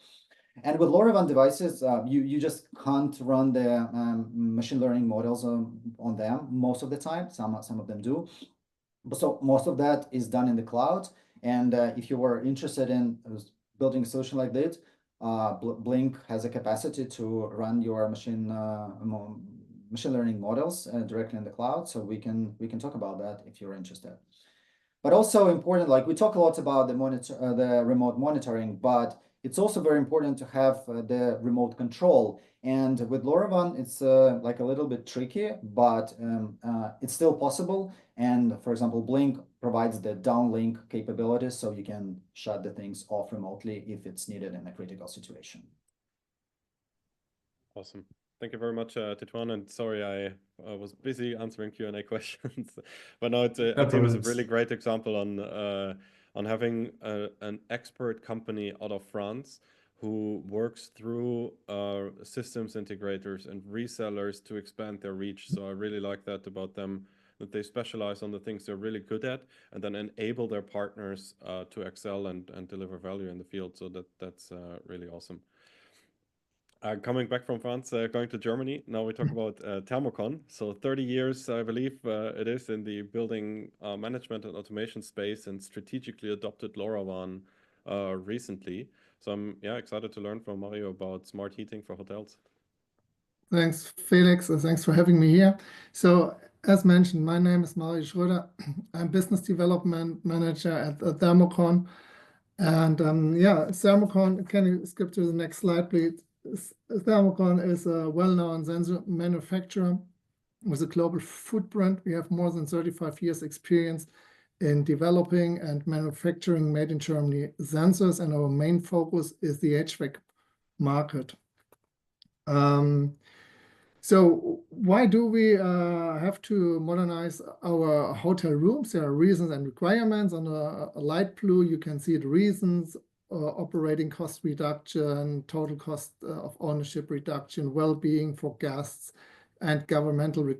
And with LoRaWAN devices, you just can't run the machine learning models on them most of the time. Some of them do. But so most of that is done in the cloud. And if you were interested in building a solution like that, Blynk has a capacity to run your machine learning models directly in the cloud. So we can talk about that if you're interested. But also important, like we talk a lot about the remote monitoring, but it's also very important to have the remote control. And with LoRaWAN, it's like a little bit tricky, but it's still possible. And for example, Blynk provides the downlink capabilities, so you can shut the things off remotely if it's needed in a critical situation. Awesome. Thank you very much, Titouan. And sorry, I was busy answering Q&A questions. But no, Atim is a really great example on having an expert company out of France who works through systems integrators and resellers to expand their reach. So I really like that about them, that they specialize on the things they're really good at and then enable their partners to excel and deliver value in the field. So that's really awesome. Coming back from France, going to Germany, now we talk about Thermocon. So 30 years, I believe it is, in the building management and automation space, and strategically adopted LoRaWAN recently. So I'm excited to learn from Mario about smart heating for hotels. Thanks, Felix, and thanks for having me here. So as mentioned, my name is Mario Schröder. I'm Business Development Manager at Thermocon. And Thermocon, can you skip to the next slide, please? Thermocon is a well-known sensor manufacturer with a global footprint. We have more than 35 years experience in developing and manufacturing made in Germany sensors, and our main focus is the HVAC market. So why do we have to modernize our hotel rooms? There are reasons and requirements. On a light blue, you can see the reasons: operating cost reduction, total cost of ownership reduction, well-being for guests, and governmental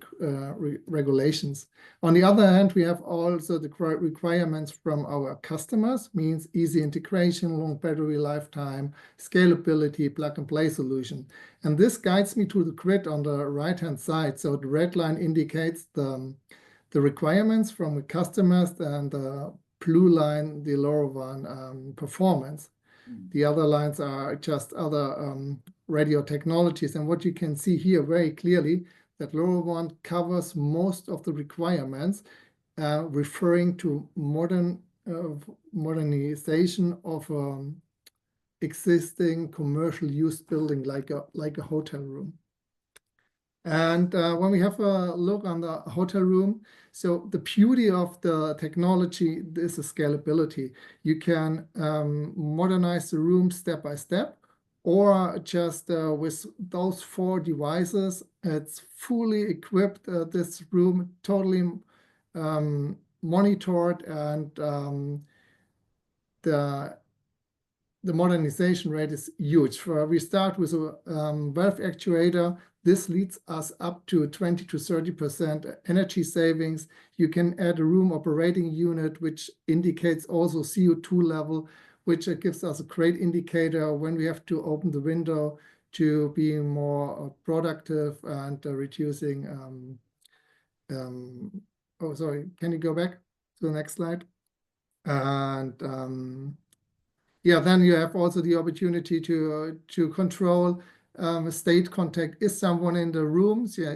regulations. On the other hand, we have also the requirements from our customers, means easy integration, long battery lifetime, scalability, plug-and-play solution. And this guides me to the grid on the right-hand side. So the red line indicates the requirements from the customers, and the blue line, the LoRaWAN performance. The other lines are just other radio technologies. And what you can see here very clearly, that LoRaWAN covers most of the requirements, referring to modernization of existing commercial use building like a hotel room. And when we have a look on the hotel room, so the beauty of the technology is the scalability. You can modernize the room step by step, or just with those 4 devices, it's fully equipped, this room totally monitored, and the modernization rate is huge. We start with a valve actuator. This leads us up to 20 to 30% energy savings. You can add a room operating unit, which indicates also CO2 level, which gives us a great indicator when we have to open the window to be more productive and reducing. Oh, sorry, can you go back to the next slide? And yeah, then you have also the opportunity to control state contact. Is someone in the rooms? Yeah,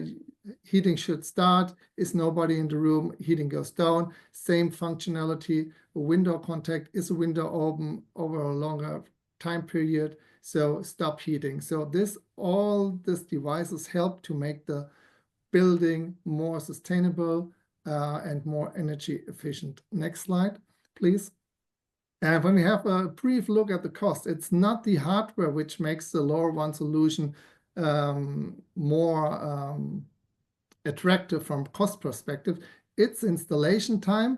heating should start. Is nobody in the room? Heating goes down. Same functionality. Window contact. Is a window open over a longer time period? So stop heating. So all these devices help to make the building more sustainable and more energy efficient. Next slide, please. And when we have a brief look at the cost, it's not the hardware which makes the LoRaWAN solution more attractive from cost perspective. It's installation time,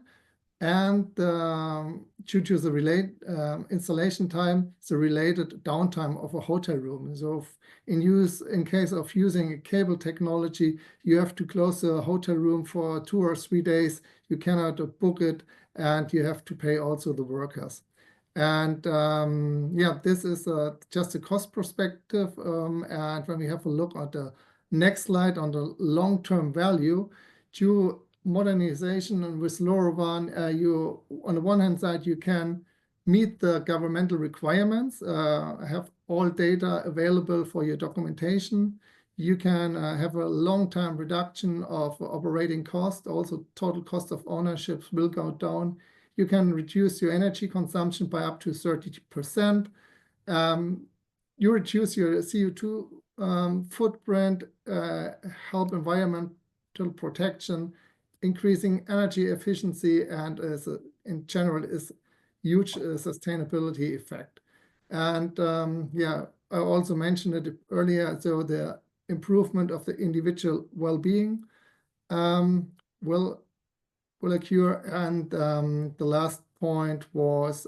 and due to the installation time, the related downtime of a hotel room. So in case of using a cable technology, you have to close the hotel room for 2 or 3 days. You cannot book it, and you have to pay also the workers. And yeah, this is just a cost perspective. And when we have a look at the next slide on the long-term value, to modernization and with LoRaWAN, you on the one hand side, you can meet the governmental requirements, have all data available for your documentation. You can have a long-term reduction of operating cost. Also, total cost of ownership will go down. You can reduce your energy consumption by up to 30%. You reduce your CO2 footprint, help environmental protection, increasing energy efficiency, and in general is huge sustainability effect. And yeah, I also mentioned it earlier. So the improvement of the individual well-being will occur. And the last point was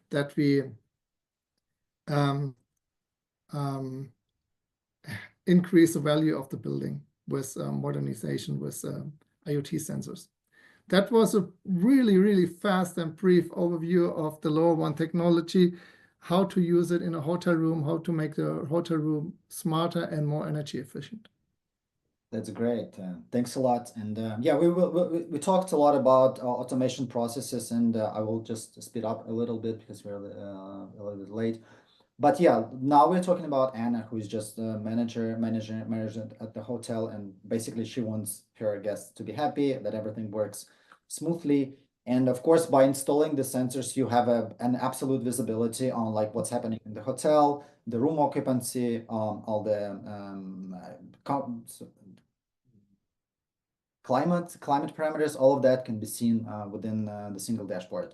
that we increase the value of the building with modernization with IoT sensors. That was a really, really fast and brief overview of the LoRaWAN technology, how to use it in a hotel room, how to make the hotel room smarter and more energy efficient. That's great. Thanks a lot. And yeah, we talked a lot about automation processes, and I will just speed up a little bit because we're a little bit late. But yeah, now we're talking about Anna, who is just a manager at the hotel, and basically she wants her guests to be happy, that everything works smoothly. And of course, by installing the sensors, you have an absolute visibility on like what's happening in the hotel, the room occupancy, all the climate parameters, all of that can be seen within the single dashboard.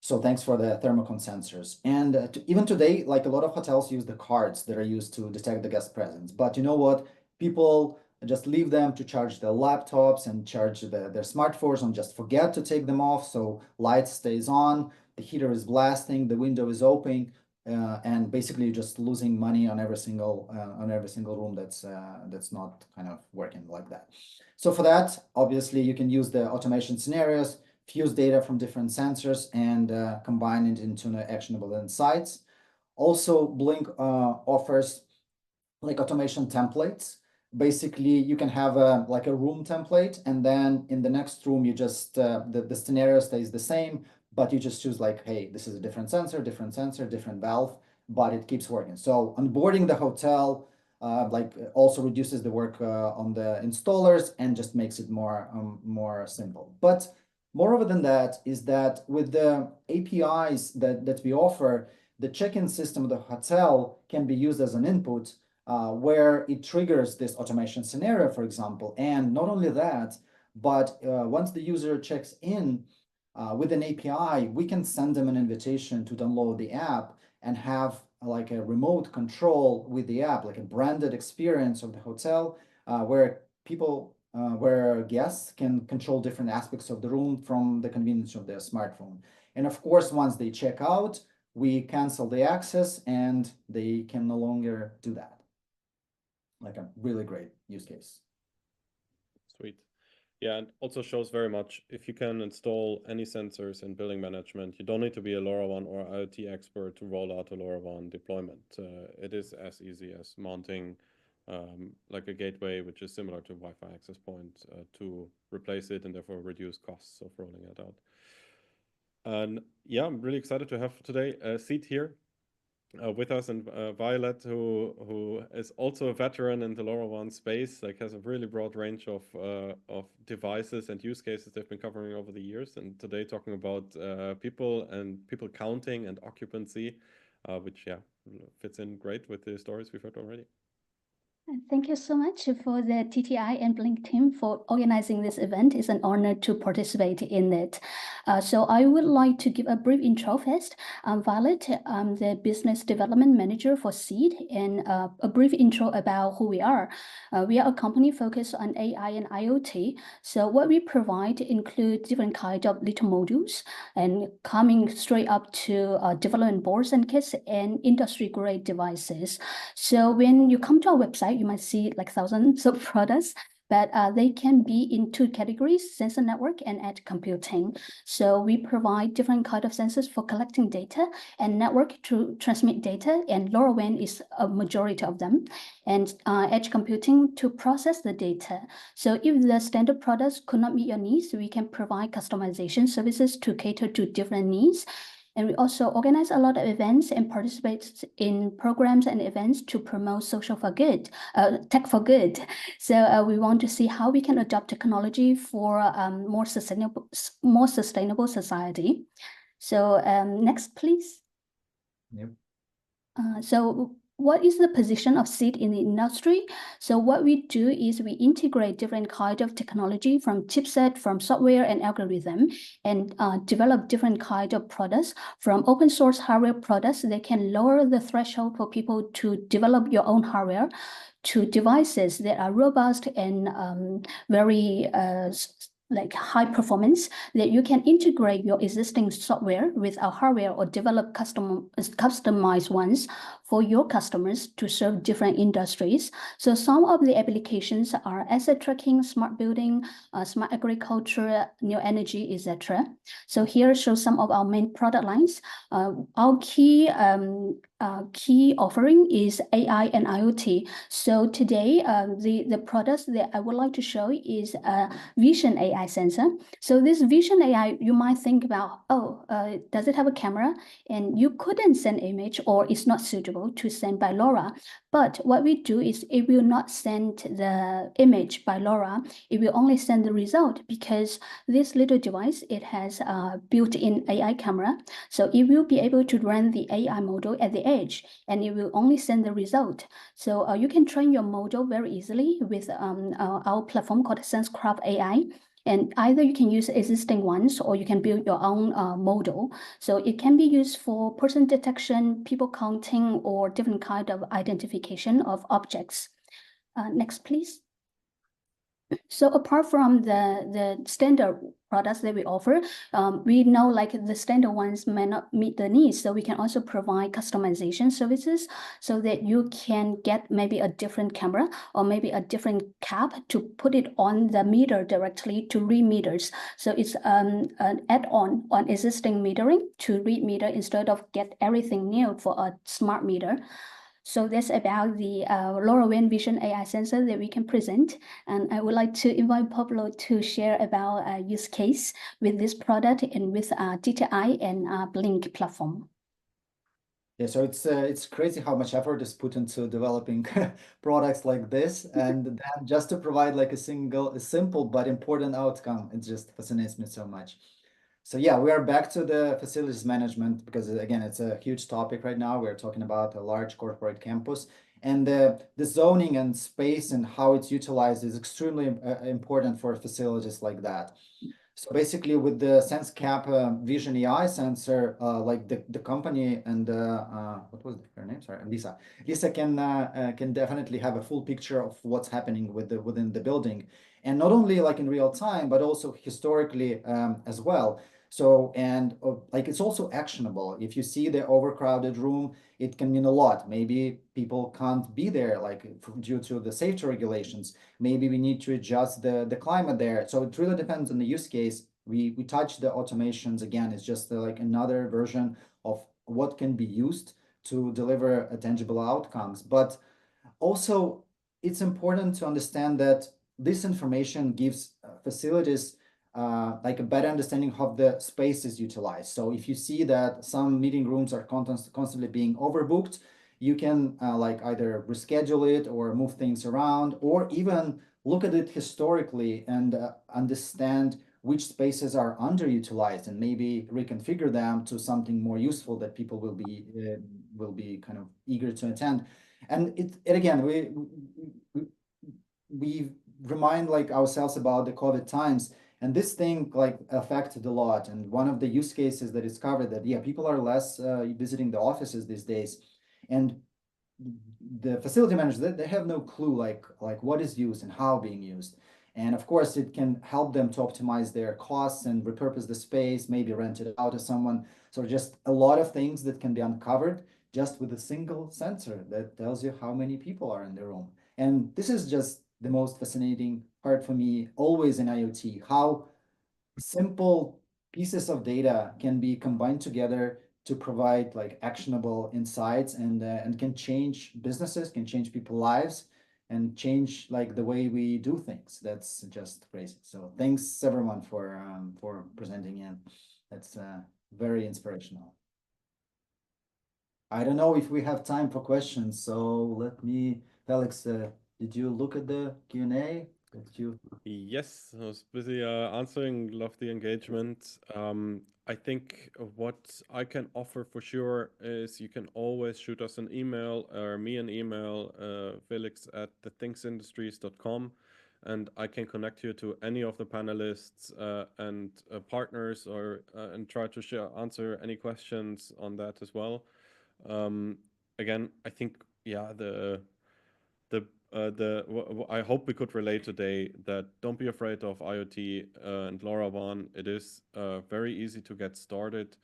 So thanks for the thermocon sensors. And even today, like a lot of hotels use the cards that are used to detect the guest presence. But you know what? People just leave them to charge their laptops and charge their smartphones and just forget to take them off. So light stays on, the heater is blasting, the window is open, and basically just losing money on every single room that's not kind of working like that. So for that, obviously, you can use the automation scenarios, fuse data from different sensors, and combine it into actionable insights. Also, Blynk offers like automation templates. Basically, you can have like a room template, and then in the next room, you just the scenario stays the same, but you just choose like, hey, this is a different sensor, different valve. but it keeps working. So onboarding the hotel also reduces the work on the installers and just makes it more simple. But moreover than that is that with the APIs that we offer, the check-in system of the hotel can be used as an input where it triggers this automation scenario, for example. And not only that, but once the user checks in with an API, we can send them an invitation to download the app and have like a remote control with the app, like a branded experience of the hotel where guests can control different aspects of the room from the convenience of their smartphone. And of course, once they check out, we cancel the access and they can no longer do that. Like a really great use case. Sweet. Yeah, and also shows very much if you can install any sensors in building management, you don't need to be a LoRaWAN or IoT expert to roll out a LoRaWAN deployment. It is as easy as mounting like a gateway, which is similar to Wi-Fi access point, to replace it and therefore reduce costs of rolling it out. And yeah, I'm really excited to have today Sid here with us, and Violet, who is also a veteran in the LoRaWAN space, like has a really broad range of devices and use cases they've been covering over the years. And today talking about people counting and occupancy, which fits in great with the stories we've heard already. Thank you so much for the TTI and Blynk team for organizing this event. It's an honor to participate in it. So I would like to give a brief intro first. I'm Violet. I'm the Business Development Manager for Seed, and a brief intro about who we are. We are a company focused on AI and IoT. So what we provide include different kinds of little modules and coming straight up to development boards and kits and industry-grade devices. So when you come to our website, you might see like thousands of products, but they can be in two categories: sensor network and edge computing. So we provide different kinds of sensors for collecting data and network to transmit data, and LoRaWAN is a majority of them, and edge computing to process the data. So if the standard products could not meet your needs, we can provide customization services to cater to different needs. And we also organize a lot of events and participate in programs and events to promote social for good, tech for good. So we want to see how we can adopt technology for more sustainable society. So next, please. Yep. So what is the position of Seed in the industry? So what we do is we integrate different kinds of technology from chipset, from software and algorithm, and develop different kinds of products from open source hardware products that can lower the threshold for people to develop your own hardware, to devices that are robust and very like high performance, that you can integrate your existing software with our hardware or develop customized ones for your customers to serve different industries. So some of the applications are asset tracking, smart building, smart agriculture, new energy, etc. So here shows some of our main product lines. Our key offering is AI and IoT. So today, the products that I would like to show is a Vision AI sensor. So this Vision AI, you might think about, does it have a camera? And you couldn't send image, or it's not suitable to send by LoRa. But what we do is it will not send the image by LoRa. It will only send the result, because this little device, it has a built-in AI camera. So it will be able to run the AI model at the edge, and it will only send the result. So you can train your model very easily with our platform called SenseCraft AI. And either you can use existing ones or you can build your own model. So it can be used for person detection, people counting, or different kind of identification of objects. Next, please. So apart from the standard products that we offer, we know like the standard ones may not meet the needs. So we can also provide customization services so that you can get maybe a different camera or maybe a different cap to put it on the meter directly to read meters. So it's an add-on on existing metering to read meter instead of get everything new for a smart meter. So that's about the LoRaWAN Vision AI sensor that we can present. And I would like to invite Pablo to share about a use case with this product and with TTI and Blynk platform. Yeah, so it's crazy how much effort is put into developing products like this, and then just to provide like a simple but important outcome, it just fascinates me so much. So yeah, we are back to the facilities management because again, it's a huge topic right now. We're talking about a large corporate campus, and the zoning and space and how it's utilized is extremely important for facilities like that. So basically, with the SenseCap Vision AI sensor, like the company and what was her name? Sorry, Lisa. Lisa can definitely have a full picture of what's happening within the building, and not only like in real time, but also historically as well. So and like it's also actionable. If you see the overcrowded room, it can mean a lot. Maybe people can't be there, like due to the safety regulations. Maybe we need to adjust the climate there. So it really depends on the use case. We touch the automations again. It's just like another version of what can be used to deliver tangible outcomes. But also, it's important to understand that this information gives facilities like a better understanding of the space is utilized. So if you see that some meeting rooms are constantly being overbooked, you can like either reschedule it or move things around, or even look at it historically and understand which spaces are underutilized and maybe reconfigure them to something more useful that people will be kind of eager to attend. And it again, we remind like ourselves about the COVID times, and this thing like affected a lot. And one of the use cases that is covered that, yeah, people are less visiting the offices these days, and the facility managers, they have no clue like what is used and how being used. And of course, it can help them to optimize their costs and repurpose the space, maybe rent it out to someone. So just a lot of things that can be uncovered just with a single sensor that tells you how many people are in the room. And this is just the most fascinating part for me always in IoT, how simple pieces of data can be combined together to provide like actionable insights and can change businesses, can change people's lives, and change like the way we do things. That's just crazy. So thanks everyone for presenting in. That's very inspirational. I don't know if we have time for questions, so let me, Felix, did you look at the Q&A? Did you? Yes, I was busy answering. Love the engagement. I think what I can offer for sure is you can always shoot us an email or me an email, felix@thethingsindustries.com, and I can connect you to any of the panelists and partners, or and try to answer any questions on that as well. Again, I think, yeah, I hope we could relate today that don't be afraid of IoT and LoRaWAN. It is very easy to get started.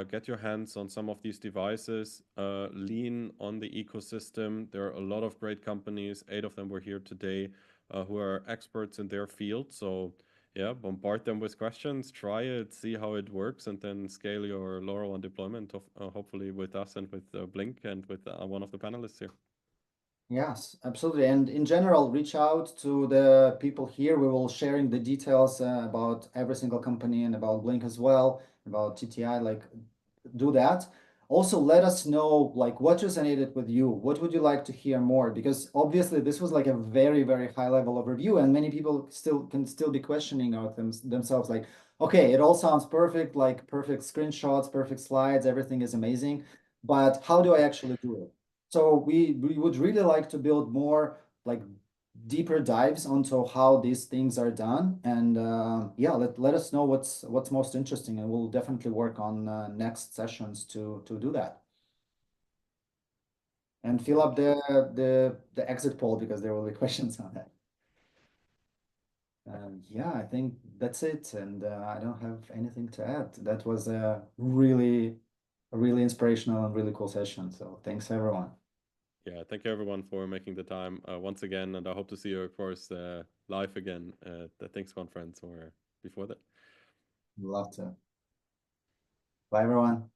Get your hands on some of these devices. Lean on the ecosystem. There are a lot of great companies. 8 of them were here today who are experts in their field. So yeah, bombard them with questions. Try it, see how it works, and then scale your LoRaWAN deployment of hopefully with us and with Blynk and with one of the panelists here. Yes, absolutely. And in general, reach out to the people here. We will sharing the details about every single company and about Blynk as well, about TTI, like do that. Also, let us know like what resonated with you. What would you like to hear more? Because obviously this was like a very, very high level overview, and many people can still be questioning themselves like, okay, it all sounds perfect, like perfect screenshots, perfect slides, everything is amazing, but how do I actually do it? So we would really like to build more like deeper dives onto how these things are done, and yeah, let us know what's most interesting, and we'll definitely work on next sessions to do that. And fill up the exit poll because there will be questions on that. Yeah, I think that's it, and I don't have anything to add. That was a really inspirational and really cool session. So thanks everyone. Yeah, thank you everyone for making the time once again, and I hope to see you, of course, live again at the Things conference or before that. Love to. Bye, everyone.